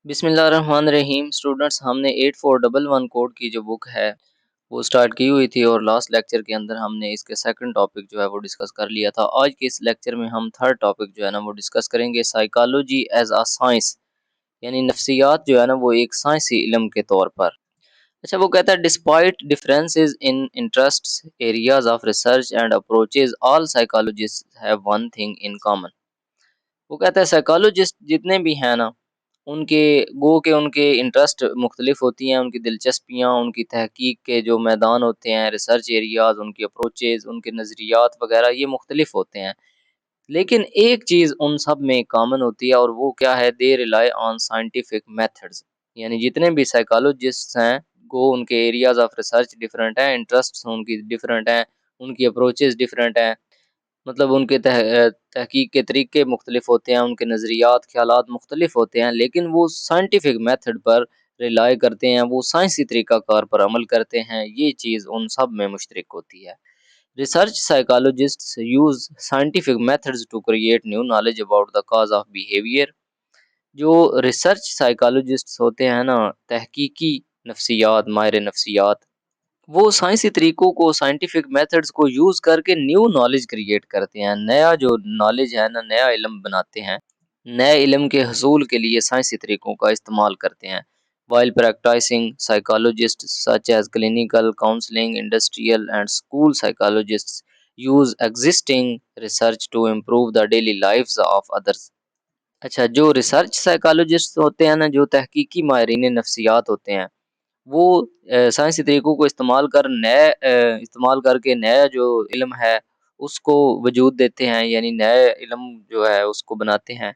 بسم اللہ الرحمن الرحیم اسٹوڈنٹس، ہم نے 8411 کوڈ کی جو بک ہے وہ سٹارٹ کی ہوئی تھی، اور لاسٹ لیکچر کے اندر ہم نے اس کے سیکنڈ ٹاپک جو ہے وہ ڈسکس کر لیا تھا۔ آج کے اس لیکچر میں ہم تھرڈ ٹاپک جو ہے نا وہ ڈسکس کریں گے، سائیکالوجی ایز اے سائنس، یعنی نفسیات جو ہے نا وہ ایک سائنسی علم کے طور پر۔ اچھا، وہ کہتا ہے despite differences in interests, areas of research and approaches, all psychologist have one thing in common. وہ کہتا ہے سائیکالوجسٹ جتنے بھی ہیں نا، ان کے انٹرسٹ مختلف ہوتی ہیں، ان کی دلچسپیاں، ان کی تحقیق کے جو میدان ہوتے ہیں، ریسرچ ایریاز، ان کی اپروچز، ان کے نظریات وغیرہ یہ مختلف ہوتے ہیں، لیکن ایک چیز ان سب میں کامن ہوتی ہے، اور وہ کیا ہے؟ They rely on scientific methods. یعنی جتنے بھی سائیکالوجسٹ ہیں وہ ان کے ایریاز آف ریسرچ ڈفرینٹ ہیں، انٹرسٹ ان کی ڈفرینٹ ہیں، ان کی اپروچز ڈفرینٹ ہیں، مطلب ان کے تحقیق کے طریقے مختلف ہوتے ہیں، ان کے نظریات خیالات مختلف ہوتے ہیں، لیکن وہ سائنٹیفک میتھڈ پر ریلائی کرتے ہیں، وہ سائنسی طریقہ کار پر عمل کرتے ہیں، یہ چیز ان سب میں مشترک ہوتی ہے۔ Research psychologist use scientific methods to create new knowledge about the cause of behaviour. جو ریسرچ سائیکالوجسٹ ہوتے ہیں نا، تحقیقی نفسیات، ماہر نفسیات، وہ سائنسی طریقوں کو، سائنٹیفک میتھڈز کو یوز کر کے نیو نالج کریٹ کرتے ہیں، نیا جو نالج ہے نا، نیا علم بناتے ہیں، نئے علم کے حصول کے لیے سائنسی طریقوں کا استعمال کرتے ہیں۔ while practicing psychologists such as clinical counseling, industrial and school psychologists use existing research to improve the daily lives of others۔ اچھا، جو ریسرچ سائیکالوجسٹ ہوتے ہیں نا، جو تحقیقی ماہرین نفسیات ہوتے ہیں، وہ سائنسی طریقوں کو استعمال کر کے نیا جو علم ہے اس کو وجود دیتے ہیں، یعنی نئے علم جو ہے اس کو بناتے ہیں،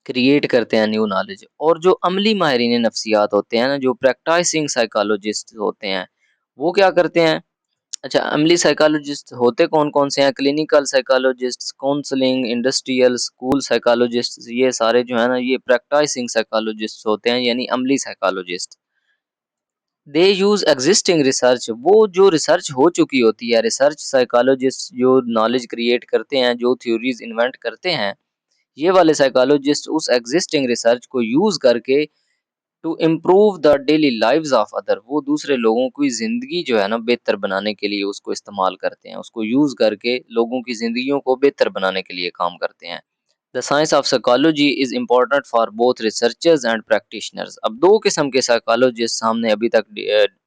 کریٹ کرتے ہیں نیو نالج۔ اور جو عملی ماہرین نفسیات ہوتے ہیں نا، جو پریکٹائسنگ سائیکالوجسٹ ہوتے ہیں، وہ کیا کرتے ہیں؟ اچھا، عملی سائیکالوجسٹ ہوتے کون کون سے ہیں؟ Clinical psychologist, counselling, industrial, school psychologist, یہ سارے جو ہیں نا یہ پریکٹائسنگ سائیکالوجسٹ ہوتے ہیں، یعنی عملی psychologist. They use existing research, وہ جو ریسرچ ہو چکی ہوتی ہے، ریسرچ سائیکالوجسٹ جو نالج کریٹ کرتے ہیں، جو تھیوریز انوینٹ کرتے ہیں، یہ والے سائیکالوجسٹ اس ایگزسٹنگ ریسرچ کو یوز کر کے to improve the daily lives of other, وہ دوسرے لوگوں کی زندگی جو ہے نا بہتر بنانے کے لیے اس کو استعمال کرتے ہیں، اس کو یوز کر کے لوگوں کی زندگیوں کو بہتر بنانے کے لیے کام کرتے ہیں۔ The science of psychology is important for both researchers and practitioners۔ اب دو قسم کے سائیکالوجسٹ ہم نے ابھی تک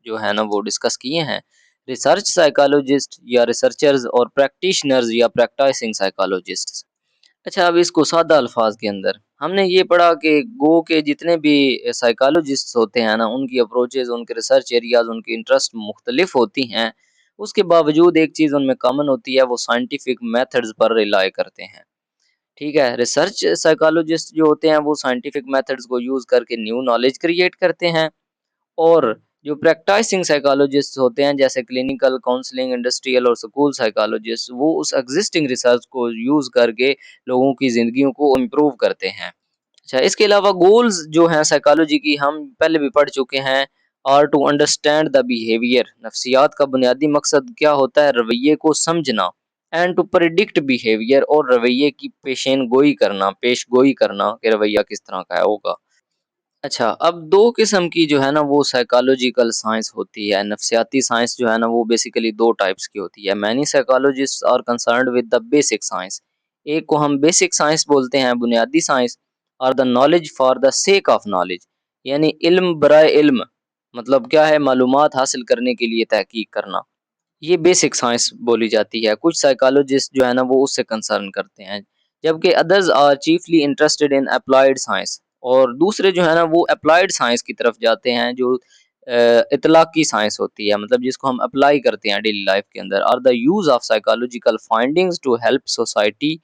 جو ہے نا وہ ڈسکس کیے ہیں، ریسرچ سائیکالوجسٹ یا ریسرچرز، اور پریکٹیشنرز یا پریکٹائسنگ سائیکالوجسٹ۔ اچھا، اب اس کو سادہ الفاظ کے اندر ہم نے یہ پڑھا کہ گو کے جتنے بھی سائیکالوجسٹ ہوتے ہیں نا، ان کی اپروچز، ان کے ریسرچ ایریاز، ان کی انٹرسٹ مختلف ہوتی ہیں، اس کے باوجود ایک چیز ان میں کامن ہوتی ہے، وہ سائنٹیفک میتھڈز پر ریلائی کرتے ہیں۔ ٹھیک ہے، ریسرچ سائیکالوجسٹ جو ہوتے ہیں وہ سائنٹیفک میتھڈز کو یوز کر کے نیو نالج کریٹ کرتے ہیں، اور جو پریکٹائسنگ سائیکالوجسٹ ہوتے ہیں جیسے کلینیکل، کاؤنسلنگ، انڈسٹریل اور اسکول سائیکالوجسٹ، وہ اس ایگزسٹنگ ریسرچ کو یوز کر کے لوگوں کی زندگیوں کو امپروو کرتے ہیں۔ اچھا، اس کے علاوہ گولز جو ہیں سائیکالوجی کی، ہم پہلے بھی پڑھ چکے ہیں، are to understand the behaviour, نفسیات کا بنیادی مقصد کیا ہوتا ہے؟ رویے کو سمجھنا، اینڈ ٹو پریڈکٹ بیہیویئر، اور رویے کی پیش گوئی کرنا کہ رویہ کس طرح کا ہوگا۔ اچھا، اب دو قسم کی جو ہے نا وہ سائیکالوجیکل سائنس ہوتی ہے، نفسیاتی سائنس جو ہے نا وہ بیسیکلی دو ٹائپس کی ہوتی ہے۔ Many psychologist are concerned with the basic science, ایک کو ہم بیسک سائنس بولتے ہیں، بنیادی سائنس، اور the knowledge for the sake of knowledge, یعنی علم برائے علم، مطلب کیا ہے؟ معلومات حاصل کرنے کے لیے تحقیق کرنا، یہ بیسک سائنس بولی جاتی ہے۔ کچھ سائیکالوجسٹ جو ہے نا وہ اس سے کنسرن کرتے ہیں، جبکہ others are chiefly interested in applied science, اور دوسرے جو ہے نا وہ اپلائیڈ سائنس کی طرف جاتے ہیں، جو اطلاقی سائنس ہوتی ہے، مطلب جس کو ہم اپلائی کرتے ہیں ڈیلی لائف کے اندر۔ اور the use of psychological findings to help society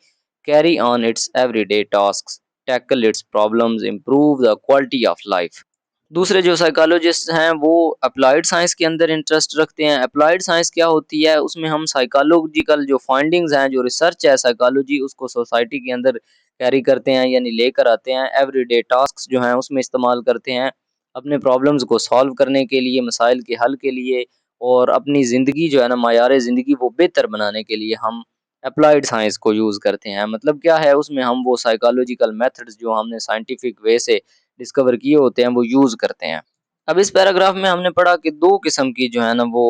carry on its every day tasks, tackle its problems, improve the quality of life. دوسرے جو سائیکالوجسٹ ہیں وہ اپلائیڈ سائنس کے اندر انٹرسٹ رکھتے ہیں۔ اپلائیڈ سائنس کیا ہوتی ہے؟ اس میں ہم سائیکالوجیکل جو فائنڈنگز ہیں، جو ریسرچ ہے سائیکالوجی، اس کو سوسائٹی کے اندر کیری کرتے ہیں، یعنی لے کر آتے ہیں، ایوری ڈے ٹاسکس جو ہیں اس میں استعمال کرتے ہیں، اپنے پرابلمز کو سالو کرنے کے لیے، مسائل کے حل کے لیے، اور اپنی زندگی جو ہے نا معیار زندگی وہ بہتر بنانے کے لیے ہم اپلائیڈ سائنس کو یوز کرتے ہیں۔ مطلب کیا ہے؟ اس میں ہم وہ سائیکالوجیکل میتھڈز جو ہم نے سائنٹیفک وے سے ڈسکور کیے ہوتے ہیں وہ یوز کرتے ہیں۔ اب اس پیراگراف میں ہم نے پڑھا کہ دو قسم کی جو ہے نا وہ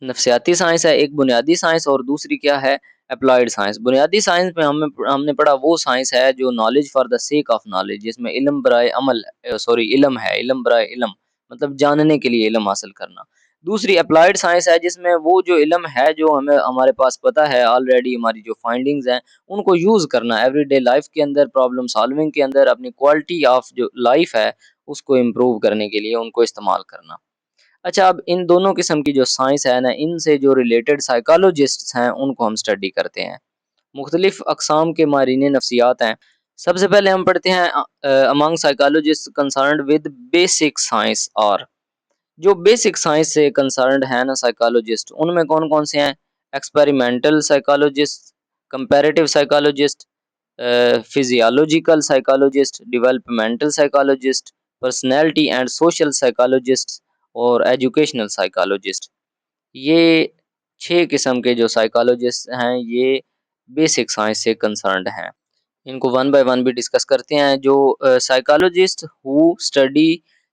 نفسیاتی سائنس ہے، ایک بنیادی سائنس اور دوسری کیا ہے، اپلائیڈ سائنس۔ بنیادی سائنس میں ہم نے پڑھا وہ سائنس ہے جو knowledge for the sake of knowledge, جس میں علم برائے عمل علم ہے، علم برائے علم مطلب جاننے کے لیے علم حاصل کرنا۔ دوسری اپلائیڈ سائنس ہے جس میں وہ جو علم ہے جو ہمارے پاس پتہ ہے آلریڈی، ہماری جو فائنڈنگز ہیں ان کو یوز کرنا ایوری ڈے لائف کے اندر، پرابلم سالونگ کے اندر، اپنی کوالٹی آف جو لائف ہے اس کو امپروو کرنے کے لیے ان کو استعمال کرنا۔ اچھا، اب ان دونوں قسم کی جو سائنس ہے نا، ان سے جو ریلیٹڈ سائیکالوجسٹس ہیں ان کو ہم اسٹڈی کرتے ہیں۔ مختلف اقسام کے ماہرین نفسیات ہیں۔ سب سے پہلے ہم پڑھتے ہیں among psychologists concerned with basic science، اور جو بیسک سائنس سے کنسرنڈ ہیں نا سائیکالوجسٹ، ان میں کون کون سے ہیں؟ Experimental psychologist, comparative psychologist, physiological psychologist, developmental psychologist, personality and social psychologist اور ایجوکیشنل سائیکالوجسٹ۔ یہ 6 قسم کے جو سائیکالوجسٹ ہیں یہ بیسک سائنس سے کنسرنڈ ہیں۔ ان کو ون بائی ون بھی ڈسکس کرتے ہیں۔ جو psychologists who study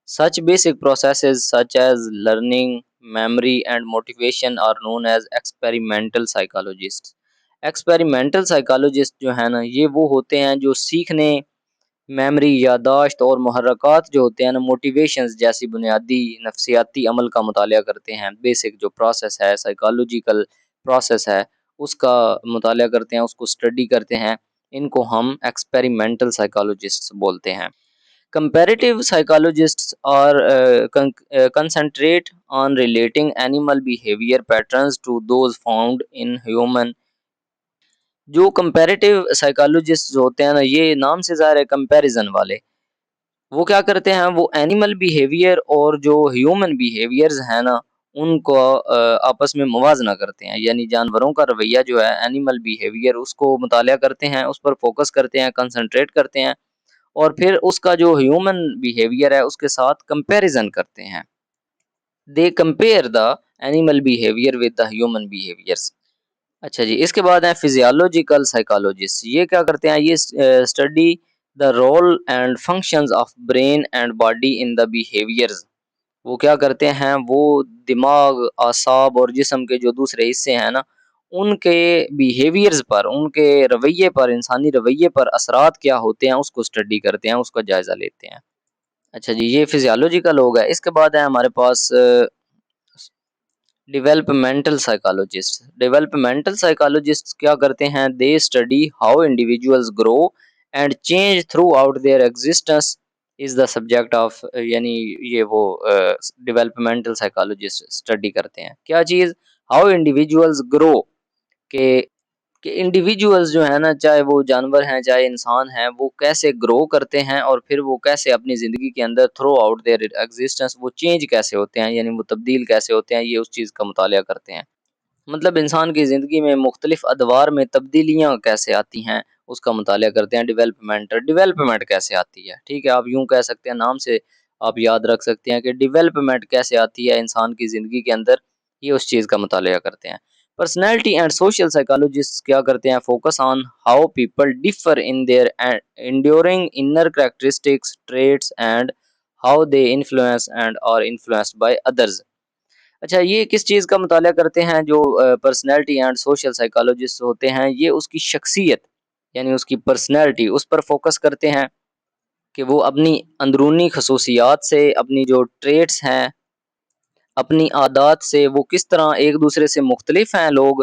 such basic processes such as learning, memory and motivation are known as experimental psychologists۔ Experimental psychologist جو ہیں نا یہ وہ ہوتے ہیں جو سیکھنے، میموری، یادداشت اور محرکات جو ہوتے ہیں نا، موٹیویشنز جیسی بنیادی نفسیاتی عمل کا مطالعہ کرتے ہیں۔ بیسک جو پروسیس ہے، سائیکالوجیکل پروسیس ہے، اس کا مطالعہ کرتے ہیں، اس کو اسٹڈی کرتے ہیں۔ ان کو ہم ایکسپیریمنٹل سائیکالوجسٹ بولتے ہیں۔ Comparative psychologists are concentrate on relating animal behavior patterns to those found in human۔ جو comparative psychologists ہوتے ہیں نا، یہ نام سے ظاہر ہے comparison والے، وہ کیا کرتے ہیں، وہ اینیمل بیہیویئر اور جو ہیومن بیہیویئرز ہیں نا ان کو آپس میں موازنہ کرتے ہیں، یعنی جانوروں کا رویہ جو ہے اینیمل بیہیویئر اس کو مطالعہ کرتے ہیں، اس پر فوکس کرتے ہیں، کنسنٹریٹ کرتے ہیں، اور پھر اس کا جو ہیومن بیہیویئر ہے اس کے ساتھ کمپیریزن کرتے ہیں۔ They compare the animal behaviour with the human behaviours. اچھا جی، اس کے بعد ہیں فزیالوجیکل سائیکالوجسٹ۔ یہ کیا کرتے ہیں، یہ study the role and functions of brain and body in the behaviours. وہ کیا کرتے ہیں، وہ دماغ، اعصاب اور جسم کے جو دوسرے حصے ہیں نا ان کے بیہیویئرز پر، ان کے رویے پر، انسانی رویے پر اثرات کیا ہوتے ہیں اس کو اسٹڈی کرتے ہیں، اس کا جائزہ لیتے ہیں۔ اچھا جی، یہ فزیالوجیکل ہو گیا۔ اس کے بعد ہے ہمارے پاس ڈیولپمنٹل سائیکالوجسٹ۔ ڈیولپمنٹل سائیکالوجسٹ کیا کرتے ہیں، they study how individuals grow and change throughout their existence is the subject of, یعنی یہ وہ ڈیولپمنٹل سائیکالوجسٹ اسٹڈی کرتے ہیں کیا چیز، ہاؤ انڈیویجولز گرو، کہ انڈیویجولز جو ہیں نا، چاہے وہ جانور ہیں چاہے انسان ہیں، وہ کیسے گرو کرتے ہیں اور پھر وہ کیسے اپنی زندگی کے اندر تھرو آؤٹ دیئر ایگزسٹنس وہ چینج کیسے ہوتے ہیں، یعنی وہ تبدیل کیسے ہوتے ہیں، یہ اس چیز کا مطالعہ کرتے ہیں۔ مطلب انسان کی زندگی میں مختلف ادوار میں تبدیلیاں کیسے آتی ہیں اس کا مطالعہ کرتے ہیں۔ ڈیولپمنٹ کیسے آتی ہے، ٹھیک ہے، آپ یوں کہہ سکتے ہیں، نام سے آپ یاد رکھ سکتے ہیں کہ ڈیولپمنٹ کیسے آتی ہے انسان کی زندگی کے اندر، یہ اس چیز کا مطالعہ کرتے ہیں۔ پرسنالٹی اینڈ سوشل سائیکالوجسٹ کیا کرتے ہیں، focus on how people differ in their enduring inner characteristics, traits and how they influence and are influenced by others. اچھا، یہ کس چیز کا مطالعہ کرتے ہیں، جو پرسنالٹی اینڈ سوشل سائیکالوجسٹ ہوتے ہیں یہ اس کی شخصیت یعنی اس کی پرسنالٹی اس پر فوکس کرتے ہیں کہ وہ اپنی اندرونی خصوصیات سے، اپنی جو ٹریٹس ہیں، اپنی عادات سے وہ کس طرح ایک دوسرے سے مختلف ہیں لوگ،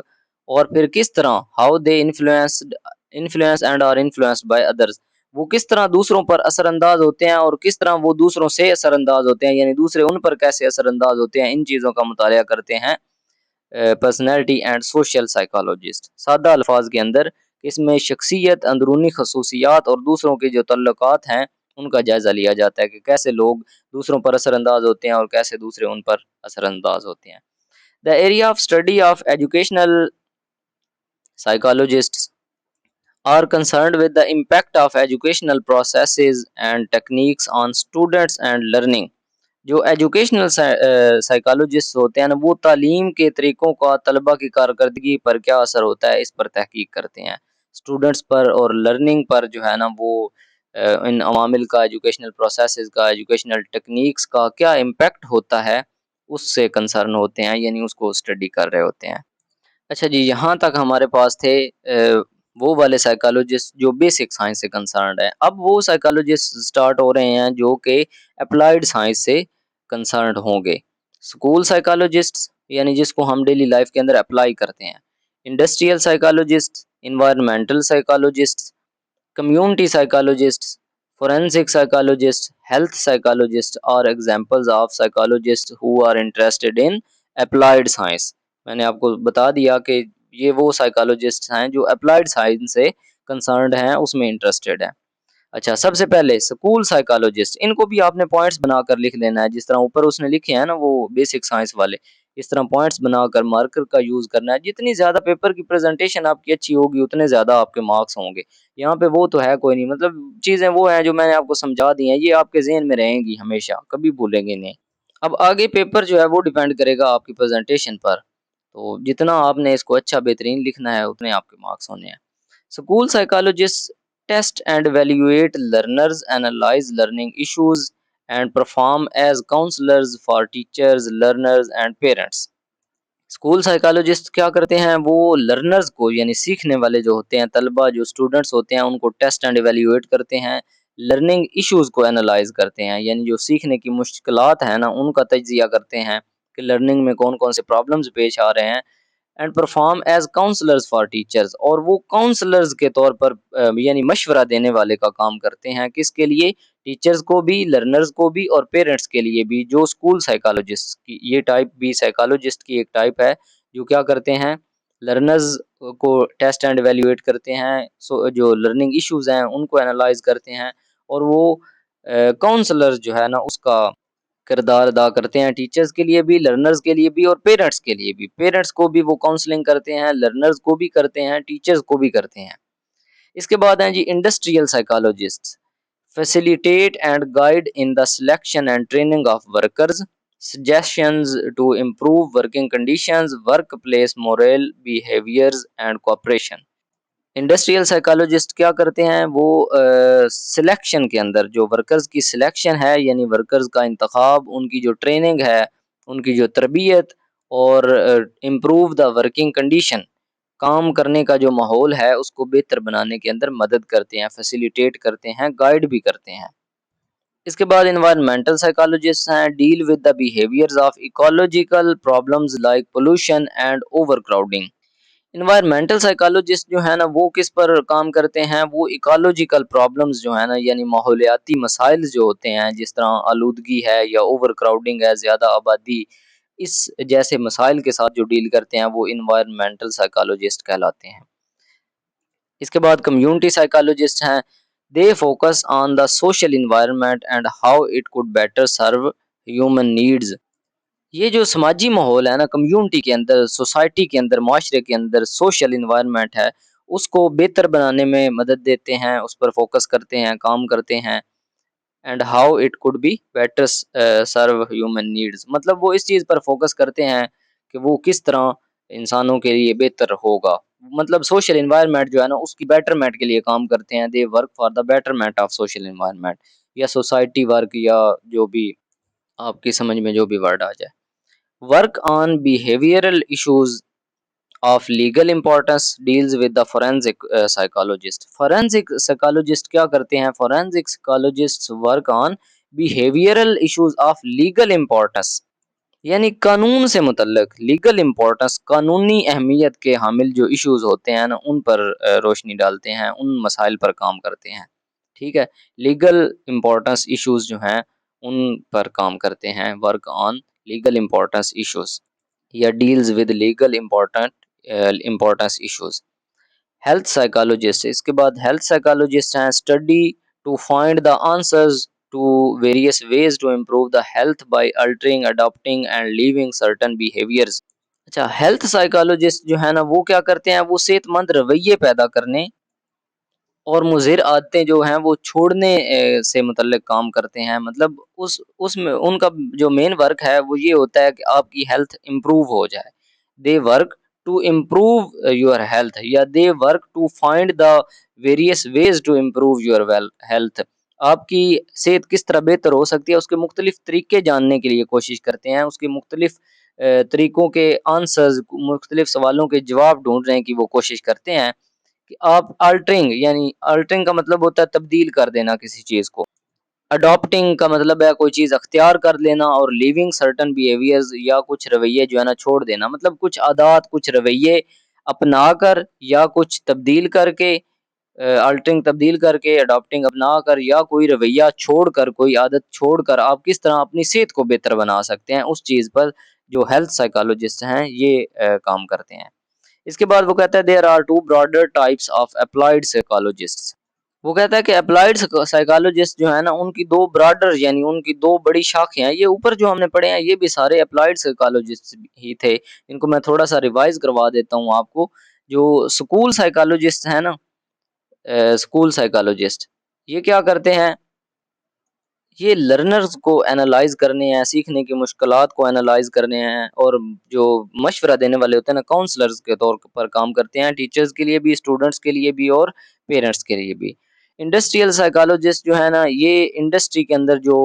اور پھر کس طرح how they influence and are influenced by others, وہ کس طرح دوسروں پر اثر انداز ہوتے ہیں اور کس طرح وہ دوسروں سے اثر انداز ہوتے ہیں، یعنی دوسرے ان پر کیسے اثر انداز ہوتے ہیں، ان چیزوں کا مطالعہ کرتے ہیں پرسنالٹی اینڈ سوشل سائیکالوجسٹ۔ سادہ الفاظ کے اندر اس میں شخصیت، اندرونی خصوصیات اور دوسروں کے جو تعلقات ہیں ان کا جائزہ لیا جاتا ہے کہ کیسے لوگ دوسروں پر اثر انداز ہوتے ہیں اور کیسے دوسرے ان پر اثر انداز ہوتے ہیں۔ The area of study of educational psychologists are concerned with the impact of educational processes and techniques on students and learning۔ جو ایجوکیشنل سائیکالوجسٹ ہوتے ہیں نا وہ تعلیم کے طریقوں کا طلبہ کی کارکردگی پر کیا اثر ہوتا ہے اس پر تحقیق کرتے ہیں، اسٹوڈنٹس پر اور لرننگ پر جو ہے نا وہ ان عوامل کا، ایجوکیشنل پروسیسز کا، ایجوکیشنل ٹیکنیکس کا کیا امپیکٹ ہوتا ہے، اس سے کنسرن ہوتے ہیں، یعنی اس کو اسٹڈی کر رہے ہوتے ہیں۔ اچھا جی، یہاں تک ہمارے پاس تھے وہ والے سائیکالوجسٹ جو بیسک سائنس سے کنسرنڈ ہے۔ اب وہ سائیکالوجسٹ سٹارٹ ہو رہے ہیں جو کہ اپلائیڈ سائنس سے کنسرنڈ ہوں گے۔ اسکول سائیکالوجسٹ یعنی جس کو ہم ڈیلی لائف کے اندر اپلائی کرتے ہیں، industrial psychologist, environmental psychologist, community psychologist, forensic psychologist, health psychologist اور examples of psychologist who are interested in applied science. میں نے آپ کو بتا دیا کہ یہ وہ سائیکالوجسٹ ہیں جو اپلائیڈ سائنس سے کنسرنڈ ہیں، اس میں انٹرسٹڈ ہیں۔ اچھا، سب سے پہلے سکول سائیکالوجسٹ، ان کو بھی آپ نے پوائنٹس بنا کر لکھ لینا ہے، جس طرح اوپر اس نے لکھے ہیں نا وہ بیسک سائنس والے، اس طرح پوائنٹس بنا کر مارکر کا یوز کرنا ہے۔ جتنی زیادہ پیپر کی پریزنٹیشن آپ کی اچھی ہوگی اتنے زیادہ آپ کے مارکس ہوں گے۔ یہاں پہ وہ تو ہے کوئی نہیں، مطلب چیزیں وہ ہیں جو میں نے آپ کو سمجھا دی ہیں، یہ آپ کے ذہن میں رہیں گی ہمیشہ، کبھی بھولیں گے نہیں۔ اب آگے پیپر جو ہے وہ ڈیپینڈ کرے گا آپ کی پریزنٹیشن پر، تو جتنا آپ نے اس کو اچھا بہترین لکھنا ہے اتنے آپ کے مارکس ہونے ہیں۔ School psychologist test and evaluate learners, analyze learning issues and perform as counselors for teachers, learners and parents. School psychologist کیا کرتے ہیں، وہ لرنرز کو یعنی سیکھنے والے جو ہوتے ہیں، طلبہ جو اسٹوڈنٹس ہوتے ہیں، ان کو ٹیسٹ اینڈ ایویلویٹ کرتے ہیں، لرننگ ایشوز کو اینالائز کرتے ہیں، یعنی جو سیکھنے کی مشکلات ہیں نا ان کا تجزیہ کرتے ہیں کہ لرننگ میں کون کون سے پرابلمز پیش آ رہے ہیں، and perform as counselors for teachers, اور وہ کاؤنسلرز کے طور پر یعنی مشورہ دینے والے کا کام کرتے ہیں، کس کے لیے، ٹیچرز کو بھی، لرنرز کو بھی اور پیرنٹس کے لیے بھی۔ جو اسکول سائیکالوجسٹ کی یہ ٹائپ بھی سائیکالوجسٹ کی ایک ٹائپ ہے جو کیا کرتے ہیں، لرنرز کو ٹیسٹ اینڈ ایویلویٹ کرتے ہیں، جو لرننگ ایشوز ہیں ان کو انالائز کرتے ہیں، اور وہ کاؤنسلر جو ہے نا اس کا کردار ادا کرتے ہیں، ٹیچرز کے لیے بھی، لرنرز کے لیے بھی اور پیرنٹس کے لیے بھی۔ پیرنٹس کو بھی وہ کاؤنسلنگ کرتے ہیں، لرنرز کو بھی کرتے ہیں، ٹیچرز کو بھی کرتے ہیں۔ اس کے بعد ہیں جی industrial psychologist, facilitate and guide in the selection and training of workers, suggestions to improve working conditions, workplace morale, behaviors and cooperation۔ Industrial psychologist کیا کرتے ہیں، وہ سلیکشن کے اندر جو ورکرز کی سلیکشن ہے، یعنی ورکرز کا انتخاب، ان کی جو ٹریننگ ہے، ان کی جو تربیت، اور امپروو دا ورکنگ کنڈیشن، کام کرنے کا جو ماحول ہے اس کو بہتر بنانے کے اندر مدد کرتے ہیں، فیسیلیٹیٹ کرتے ہیں، گائیڈ بھی کرتے ہیں۔ اس کے بعد انوائرمنٹل سائیکالوجسٹ ہیں، deal with the behaviors of ecological problems like pollution and overcrowding. Environmental psychologist جو ہے نا وہ کس پر کام کرتے ہیں، وہ ایکالوجیکل پرابلمز جو ہے نا یعنی ماحولیاتی مسائل جو ہوتے ہیں، جس طرح آلودگی ہے یا اوور کراؤڈنگ ہے، زیادہ آبادی، اس جیسے مسائل کے ساتھ جو ڈیل کرتے ہیں وہ انوائرمنٹل سائیکالوجسٹ کہلاتے ہیں۔ اس کے بعد کمیونٹی سائیکالوجسٹ ہیں، they focus on the social environment and how it code better serve human needs. یہ جو سماجی ماحول ہے نا کمیونٹی کے اندر، سوسائٹی کے اندر، معاشرے کے اندر، سوشل انوائرمنٹ ہے، اس کو بہتر بنانے میں مدد دیتے ہیں، اس پر فوکس کرتے ہیں، کام کرتے ہیں، and how it could be better serve human needs, مطلب وہ اس چیز پر فوکس کرتے ہیں کہ وہ کس طرح انسانوں کے لیے بہتر ہوگا، مطلب سوشل انوائرمنٹ جو ہے نا اس کی بیٹرمنٹ کے لیے کام کرتے ہیں، they work for the betterment of social environment, یا سوسائٹی ورک، یا جو بھی آپ کی سمجھ میں جو بھی ورڈ آ جائے۔ Work on behavioural issues of legal importance deals with the forensic psychologist. Forensic psychologist کیا کرتے ہیں، forensic psychologist work on behavioural issues of legal importance, یعنی قانون سے متعلق، لیگل امپورٹنس، قانونی اہمیت کے حامل جو ایشوز ہوتے ہیں نا ان پر روشنی ڈالتے ہیں، ان مسائل پر کام کرتے ہیں، ٹھیک ہے، لیگل امپورٹنس ایشوز جو ہیں ان پر کام کرتے ہیں، work on legal importance issues یا deals with legal importance issues. Health psychologist, اس کے بعد ہیلتھ سائیکالوجسٹ ہیں، study to find the answers to various ways to improve the health by altering, adapting and leaving certain behaviours. اچھا، health psychologist جو ہے نا وہ کیا کرتے ہیں، وہ صحت مند رویے پیدا کرنے اور مضر عادتیں جو ہیں وہ چھوڑنے سے متعلق کام کرتے ہیں، مطلب اس میں ان کا جو مین ورک ہے وہ یہ ہوتا ہے کہ آپ کی ہیلتھ امپروو ہو جائے، they work to improve your health, یا they work to find the various ways to improve your health. آپ کی صحت کس طرح بہتر ہو سکتی ہے اس کے مختلف طریقے جاننے کے لیے کوشش کرتے ہیں، اس کے مختلف طریقوں کے آنسرز، مختلف سوالوں کے جواب ڈھونڈنے کی وہ کوشش کرتے ہیں کہ آپ الٹرنگ، یعنی الٹرنگ کا مطلب ہوتا ہے تبدیل کر دینا کسی چیز کو، اڈاپٹنگ کا مطلب ہے کوئی چیز اختیار کر لینا، اور لیونگ سرٹن بیہیویئرز یا کچھ رویے جو ہے نا چھوڑ دینا، مطلب کچھ عادات، کچھ رویے اپنا کر یا کچھ تبدیل کر کے، الٹرنگ تبدیل کر کے، اڈاپٹنگ اپنا کر، یا کوئی رویہ چھوڑ کر، کوئی عادت چھوڑ کر آپ کس طرح اپنی صحت کو بہتر بنا سکتے ہیں، اس چیز پر جو ہیلتھ سائیکالوجسٹ ہیں یہ کام کرتے ہیں۔ اس کے بعد وہ کہتا ہے there are two broader types of applied psychologist, وہ کہتا ہے کہ اپلائیڈ سائیکالوجسٹ جو ہے نا ان کی دو براڈر، یعنی ان کی دو بڑی شاخیں ہیں، یہ اوپر جو ہم نے پڑھے ہیں یہ بھی سارے اپلائیڈ سائیکالوجسٹ ہی تھے، ان کو میں تھوڑا سا ریوائز کروا دیتا ہوں آپ کو۔ جو سکول سائیکالوجسٹ ہیں نا، سکول سائیکالوجسٹ یہ کیا کرتے ہیں، یہ لرنرز کو انالائز کرنے ہیں، سیکھنے کی مشکلات کو انالائز کرنے ہیں، اور جو مشورہ دینے والے ہوتے ہیں نا کاؤنسلرز کے طور پر کام کرتے ہیں، ٹیچرز کے لیے بھی، اسٹوڈنٹس کے لیے بھی، اور پیرنٹس کے لیے بھی۔ انڈسٹریل سائیکالوجسٹ جو ہے نا یہ انڈسٹری کے اندر جو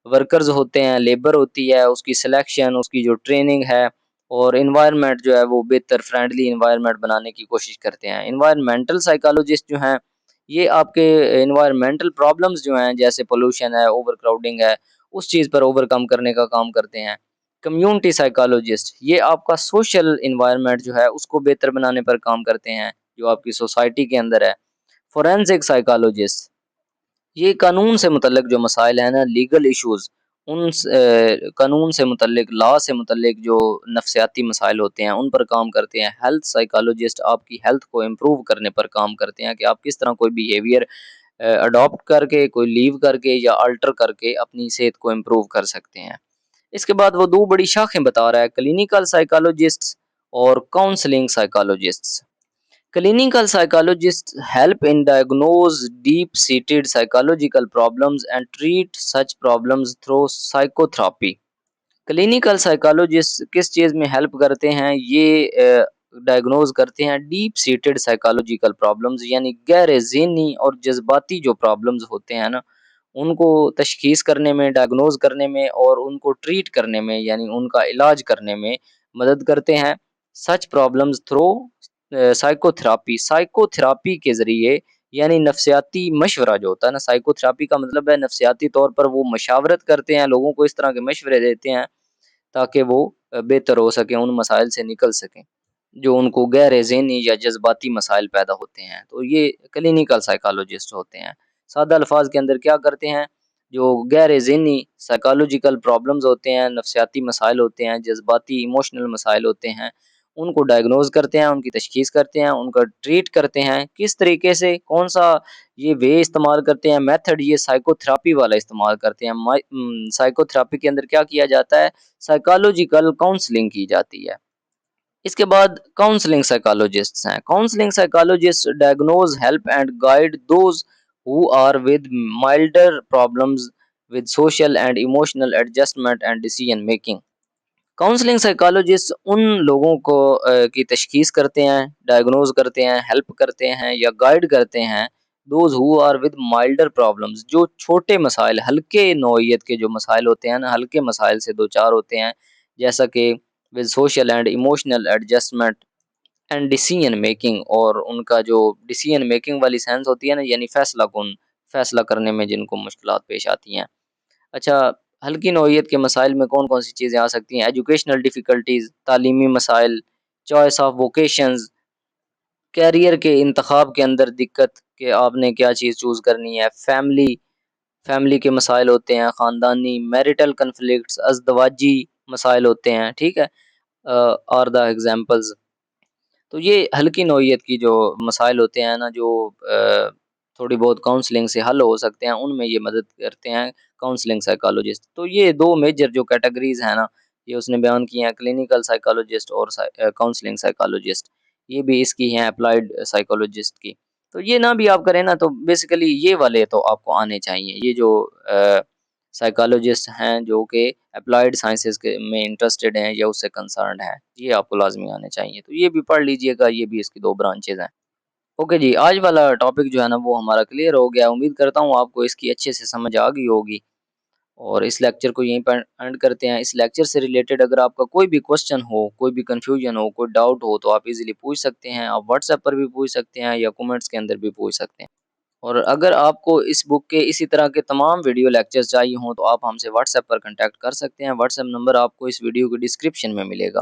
ورکرز ہوتے ہیں، لیبر ہوتی ہے، اس کی سلیکشن، اس کی جو ٹریننگ ہے، اور انوائرمنٹ جو ہے وہ بہتر فرینڈلی انوائرمنٹ بنانے کی کوشش کرتے ہیں۔ انوائرمنٹل سائیکالوجسٹ جو ہیں یہ آپ کے انوائرمنٹل پرابلمز جو ہیں جیسے پولوشن ہے، اوور کراؤڈنگ ہے، اس چیز پر اوور کم کرنے کا کام کرتے ہیں۔ کمیونٹی سائیکالوجسٹ یہ آپ کا سوشل انوائرمنٹ جو ہے اس کو بہتر بنانے پر کام کرتے ہیں جو آپ کی سوسائٹی کے اندر ہے۔ فورینسک سائیکالوجسٹ یہ قانون سے متعلق جو مسائل ہیں نا، لیگل ایشوز، ان قانون سے متعلق، لا سے متعلق جو نفسیاتی مسائل ہوتے ہیں ان پر کام کرتے ہیں۔ ہیلتھ سائیکالوجسٹ آپ کی ہیلتھ کو امپروو کرنے پر کام کرتے ہیں کہ آپ کس طرح کوئی بیہیویئر اڈاپٹ کر کے، کوئی لیو کر کے یا الٹر کر کے اپنی صحت کو امپروو کر سکتے ہیں۔ اس کے بعد وہ دو بڑی شاخیں بتا رہا ہے، کلینیکل سائیکالوجسٹ اور counselling psychologist. Clinical psychologists help in diagnose deep-seated psychological problems and treat such problems through psychotherapy۔ Clinical psychologist کس چیز میں ہیلپ کرتے ہیں، یہ ڈائگنوز کرتے ہیں ڈیپ سیٹڈ سائیکالوجیکل پرابلمز، یعنی گہرے ذہنی اور جذباتی جو پرابلمز ہوتے ہیں نا ان کو تشخیص کرنے میں، ڈائگنوز کرنے میں، اور ان کو ٹریٹ کرنے میں، یعنی ان کا علاج کرنے میں مدد کرتے ہیں۔ Such problems through psychotherapy, psychotherapy کے ذریعے، یعنی نفسیاتی مشورہ جو ہوتا ہے نا، سائیکو تھراپی کا مطلب ہے نفسیاتی طور پر وہ مشاورت کرتے ہیں، لوگوں کو اس طرح کے مشورے دیتے ہیں تاکہ وہ بہتر ہو سکیں، ان مسائل سے نکل سکیں جو ان کو گہرے ذہنی یا جذباتی مسائل پیدا ہوتے ہیں، تو یہ کلینیکل سائیکالوجسٹ ہوتے ہیں۔ سادہ الفاظ کے اندر کیا کرتے ہیں، جو گہرے ذہنی سائیکالوجیکل پرابلمز ہوتے ہیں، نفسیاتی مسائل ہوتے ہیں، جذباتی ایموشنل مسائل ہوتے ہیں، ان کو ڈائگنوز کرتے ہیں، ان کی تشخیص کرتے ہیں، ان کا ٹریٹ کرتے ہیں، کس طریقے سے، کون سا یہ وے استعمال کرتے ہیں، میتھڈ یہ سائیکو تھراپی والا استعمال کرتے ہیں۔ سائیکو تھراپی کے اندر کیا کیا جاتا ہے، سائیکالوجیکل کاؤنسلنگ کی جاتی ہے۔ اس کے بعد کاؤنسلنگ سائیکالوجسٹ ہیں۔ Counselling psychologist diagnose, help and guide those who are with milder problems with social and emotional adjustment and decision making۔ Counselling psychologist ان لوگوں کو کی تشخیص کرتے ہیں، ڈائگنوز کرتے ہیں، ہیلپ کرتے ہیں یا گائیڈ کرتے ہیں، those who are with milder problems, جو چھوٹے مسائل، ہلکے نوعیت کے جو مسائل ہوتے ہیں نا، ہلکے مسائل سے دو چار ہوتے ہیں، جیسا کہ with social and emotional adjustment and decision making, اور ان کا جو ڈیسیژن میکنگ والی سینس ہوتی ہے نا، یعنی فیصلہ کرنے میں جن کو مشکلات پیش آتی ہیں۔ اچھا، ہلکی نوعیت کے مسائل میں کون کون سی چیزیں آ سکتی ہیں، ایجوکیشنل ڈیفیکلٹیز، تعلیمی مسائل، چوائس آف ووکیشنز، کیریئر کے انتخاب کے اندر دقت کہ آپ نے کیا چیز چوز کرنی ہے، فیملی کے مسائل ہوتے ہیں، خاندانی، میریٹل کنفلکٹس، ازدواجی مسائل ہوتے ہیں، ٹھیک ہے، آر دا ایگزامپلز۔ تو یہ ہلکی نوعیت کی جو مسائل ہوتے ہیں نا، جو تھوڑی بہت کاؤنسلنگ سے حل ہو سکتے ہیں، ان میں یہ مدد کرتے ہیں کاؤنسلنگ سائیکالوجسٹ۔ تو یہ دو میجر جو کیٹیگریز ہیں نا، یہ اس نے بیان کی ہیں، کلینیکل سائیکالوجسٹ اور کاؤنسلنگ سائیکالوجسٹ، یہ بھی اس کی ہیں اپلائیڈ سائیکالوجسٹ کی۔ تو یہ نہ بھی آپ کریں نا، تو بیسیکلی یہ والے تو آپ کو آنے چاہیے، یہ جو سائیکالوجسٹ ہیں جو کہ اپلائیڈ سائنسز کے میں انٹرسٹڈ ہیں یا اس سے کنسرنڈ ہیں، یہ آپ کو لازمی آنے چاہیے، تو یہ بھی پڑھ لیجئے گا، یہ بھی اس کی 2 برانچز ہیں۔ اوکے جی، آج والا ٹاپک جو ہے نا وہ ہمارا کلیئر ہو گیا، امید کرتا ہوں آپ کو اس کی اچھے سے سمجھ آ گئی ہوگی، اور اس لیکچر کو یہیں پر اینڈ کرتے ہیں۔ اس لیکچر سے ریلیٹڈ اگر آپ کا کوئی بھی کوسچن ہو، کوئی بھی کنفیوژن ہو، کوئی ڈاؤٹ ہو، تو آپ ایزیلی پوچھ سکتے ہیں، آپ واٹس ایپ پر بھی پوچھ سکتے ہیں یا کومنٹس کے اندر بھی پوچھ سکتے ہیں۔ اور اگر آپ کو اس بک کے اسی طرح کے تمام ویڈیو لیکچرز چاہیے ہوں تو آپ ہم سے واٹس ایپ پر کنٹیکٹ کر سکتے ہیں، واٹس ایپ نمبر آپ کو اس ویڈیو کی ڈسکرپشن میں ملے گا۔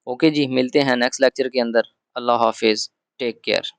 اوکے جی، ملتے ہیں نیکسٹ لیکچر کے اندر۔ اللہ حافظ، ٹیک کیئر۔